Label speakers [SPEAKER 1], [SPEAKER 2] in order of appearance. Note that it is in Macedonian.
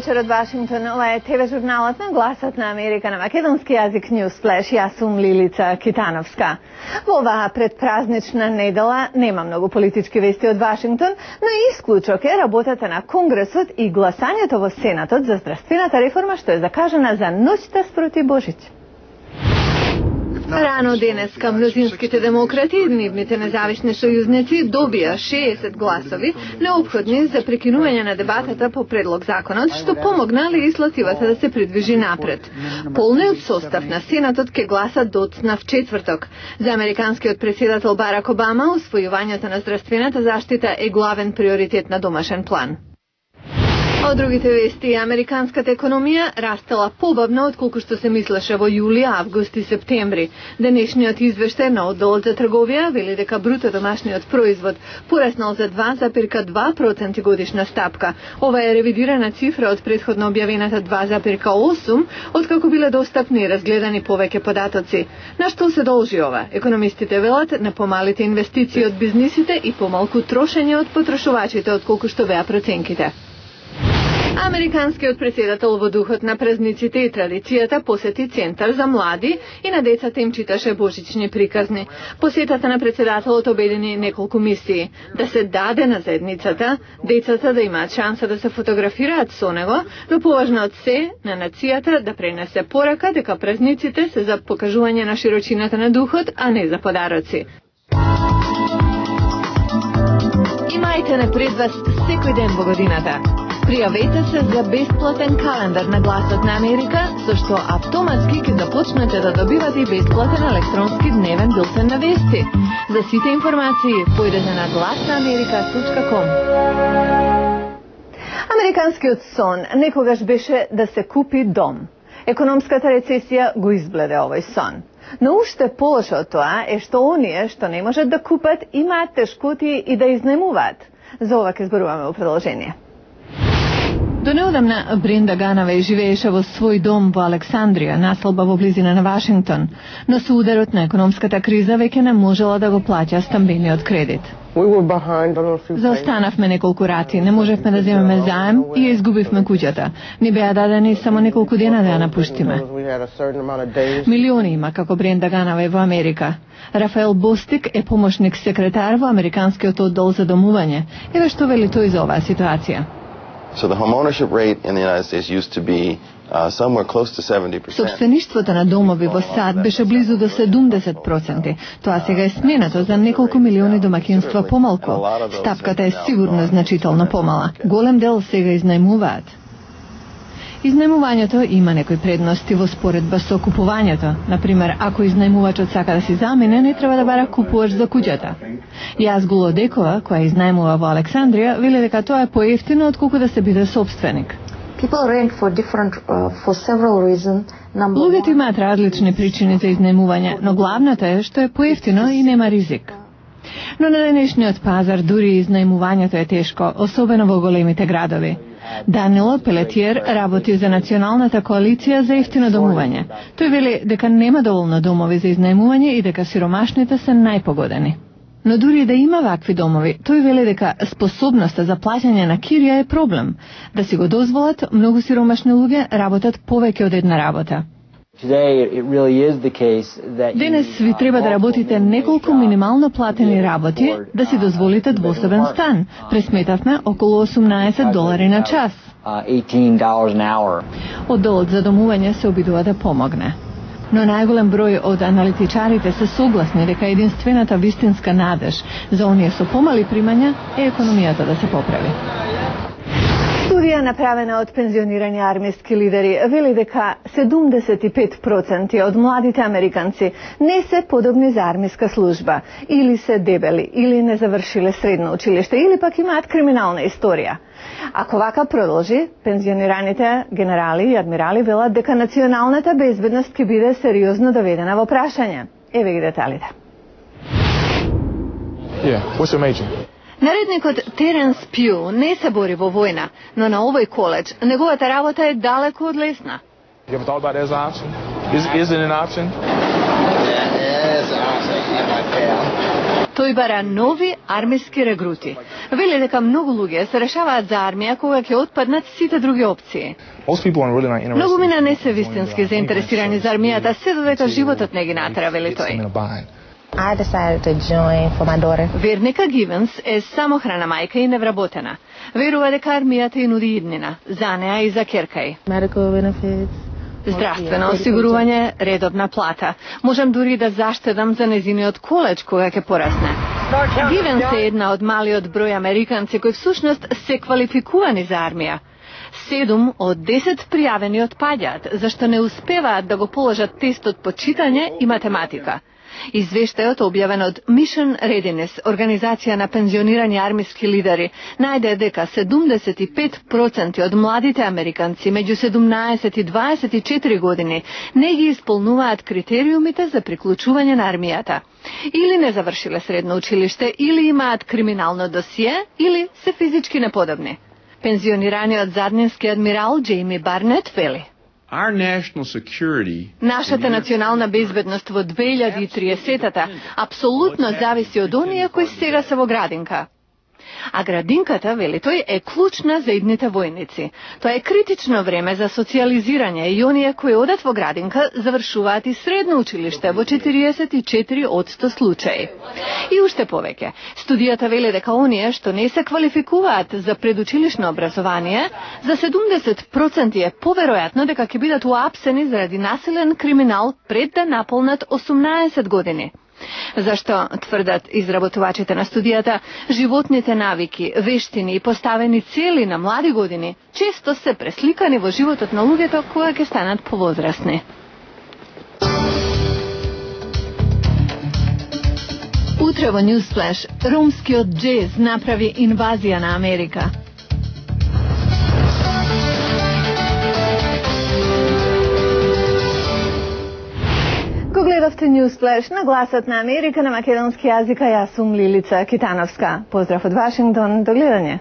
[SPEAKER 1] вечер од Вашингтон. Ова е ТВ журналот на Гласот на Америка на македонски јазик News Flash. Јас сум Лилица Китановска. Во оваа предпразнична недела нема многу политички вести од Вашингтон, но исклучок е работата на Конгресот и гласањето во Сенатот за здравствената реформа што е закажана за ноќта спроти Божич. Рано денеска мнозинските демократи и нивните независни сојузници добија 60 гласови неопходни за прекинување на дебатата по предлог законот, што помогна легислативата да се придвижи напред. Полниот состав на Сенатот ке гласа доцна в четврток. За американскиот претседател Барак Обама, усвојувањето на здравствената заштита е главен приоритет на домашен план. Од другите вести, американската економија растела побавно отколку што се мислеше во јули, август и септември. Денешниот извештај на одделот за трговија вели дека бруто домашниот производ пораснал за 2,2% годишна стапка. Ова е ревидирана цифра од претходно објавената 2,8%, откако биле достапни и разгледани повеќе податоци. На што се должи ова? Економистите велат на помалите инвестиции од бизнисите и помалку трошење од потрошувачите отколку што беа проценките. Американскиот претседател во духот на празниците и традицијата посети центар за млади и на децата им читаше божични приказни. Посетата на претседателот обедини неколку мисии: да се даде на заедницата, децата да имаат шанса да се фотографираат со него, но поважно од се на нацијата да пренесе порака дека празниците се за покажување на широчината на духот, а не за подароци. Имајте не пред вас секој ден во годината. Пријавете се за бесплатен календар на Гласот на Америка, со што автоматски ќе започнете да добивате и бесплатен електронски дневен билтен на вести. За сите информации појдете на glasnaamerika.com. Американскиот сон некогаш беше да се купи дом. Економската рецесија го избледе овој сон. Но уште полошо од тоа е што оние што не можат да купат имаат тешкоти и да изнемуваат. За ова ќе зборуваме во продолжение. До неодамна Бренда Ганавеј живееше во свој дом во Александрија, населба во близина на Вашингтон, но со ударот на економската криза веќе не можела да го плаќа стамбениот кредит. Заостанавме неколку рати, не можевме да земеме заем и ја изгубивме куќата. Ни беа дадени само неколку дена да ја напуштиме. Милиони има како Бренда Ганавеј во Америка. Рафаел Бостик е помошник секретар во Американскиот оддел за домување. Еве што вели тој за оваа ситуација.
[SPEAKER 2] So the home ownership rate in the United States used to be somewhere close to 70%.
[SPEAKER 1] Собствеништвото на домови во САД беше близу до 70%. Тоа сега е сменато за неколку милиони домакинства помалку. Стапката е сигурно значително помала. Голем дел сега изнајмуваат. Изнајмувањето има некои предности во споредба со купувањето. Например, ако изнајмувачот сака да си замине, не треба да бара купувач за куќата. Јазгуло Декова, која изнајмува во Александрија, вели дека тоа е поевтино отколку да се биде собственик. Луѓето имаат различни причини за изнајмување, но главната е што е поевтино и нема ризик. Но на денешниот пазар дури изнајмувањето е тешко, особено во големите градови. Данило Пелетиер работи за Националната коалиција за ефтино домување. Тој вели дека нема доволно домови за изнајмување и дека сиромашните се најпогодени. Но дури да има вакви домови, тој вели дека способноста за плаќање на кирија е проблем. Да си го дозволат, многу сиромашни луѓе работат повеќе од една работа. Денес ви треба да работите неколку минимално платени работи да си дозволите двособен стан. Пресметавме околу $18 на час. Одделот за домување се обидува да помогне. Но најголем број од аналитичарите се согласни дека единствената вистинска надеж за оние со помали примања е економијата да се поправи. Студија направена од пензионирани армиски лидери вели дека 75% од младите американци не се подобни за армиска служба, или се дебели, или не завршиле средно училиште, или пак имаат криминална историја. Ако вака продолжи, пензионираните генерали и адмирали велат дека националната безбедност ќе биде сериозно доведена во прашање. Еве ги деталите.
[SPEAKER 3] What's your major?
[SPEAKER 1] Наредникот Теренс Пју не се бори во војна, но на овој коледж неговата работа е далеку од лесна.
[SPEAKER 3] You ever thought about that as an option? Is it an option?
[SPEAKER 2] Yeah, it's an option.
[SPEAKER 1] Тој бара нови армиски регрути. Вели дека многу луѓе се решаваат за армија кога ќе отпаднат сите други опции. Многу мина не се вистински заинтересирани за армијата, се додека животот не ги натера, вели тој.
[SPEAKER 4] I decided to join for my daughter.
[SPEAKER 1] Верника Гивенс е самохрана мајка и невработена. Верува дека армијата и нуди иднина, за неа и за ќерка й.
[SPEAKER 4] Medical benefits.
[SPEAKER 1] Здравствено осигурување, редовна плата. Можам дури да заштедам за незиниот коледж кога ќе порасне. Гивенс е една од малиот број американци кои всушност се квалификувани за армија. 7 од 10 пријавени отпаѓаат, зашто не успеваат да го положат тестот по читање и математика. Извештајот, објавен од Mission Readiness, организација на пензионирани армиски лидери, најде дека 75% од младите американци меѓу 17 и 24 години не ги исполнуваат критериумите за приклучување на армијата. Или не завршиле средно училиште, или имаат криминално досие, или се физички неподобни. Пензионираниот заднински адмирал Джейми Барнет вели: Нашата национална безбедност во 2030-та апсолутно зависи од оние кои сега се во градинка. А градинката, вели тој, е клучна за идните војници. Тоа е критично време за социализирање и оние кои одат во градинка завршуваат и средно училиште во 44% случаи. И уште повеќе. Студијата вели дека оние што не се квалификуваат за предучилишно образование, за 70% е поверојатно дека ќе бидат уапсени заради насилен криминал пред да наполнат 18 години. Зашто, тврдат изработувачите на студијата, животните навики, вештини и поставени цели на млади години често се пресликани во животот на луѓето кога ќе станат повозрасни. Утре во Newsflash, ромскиот джез направи инвазија на Америка. Го гледавте Newsflash на гласот на Америка на македонски јазик, а јас сум Лилица Китановска. Поздрав од Вашингтон, до гледање.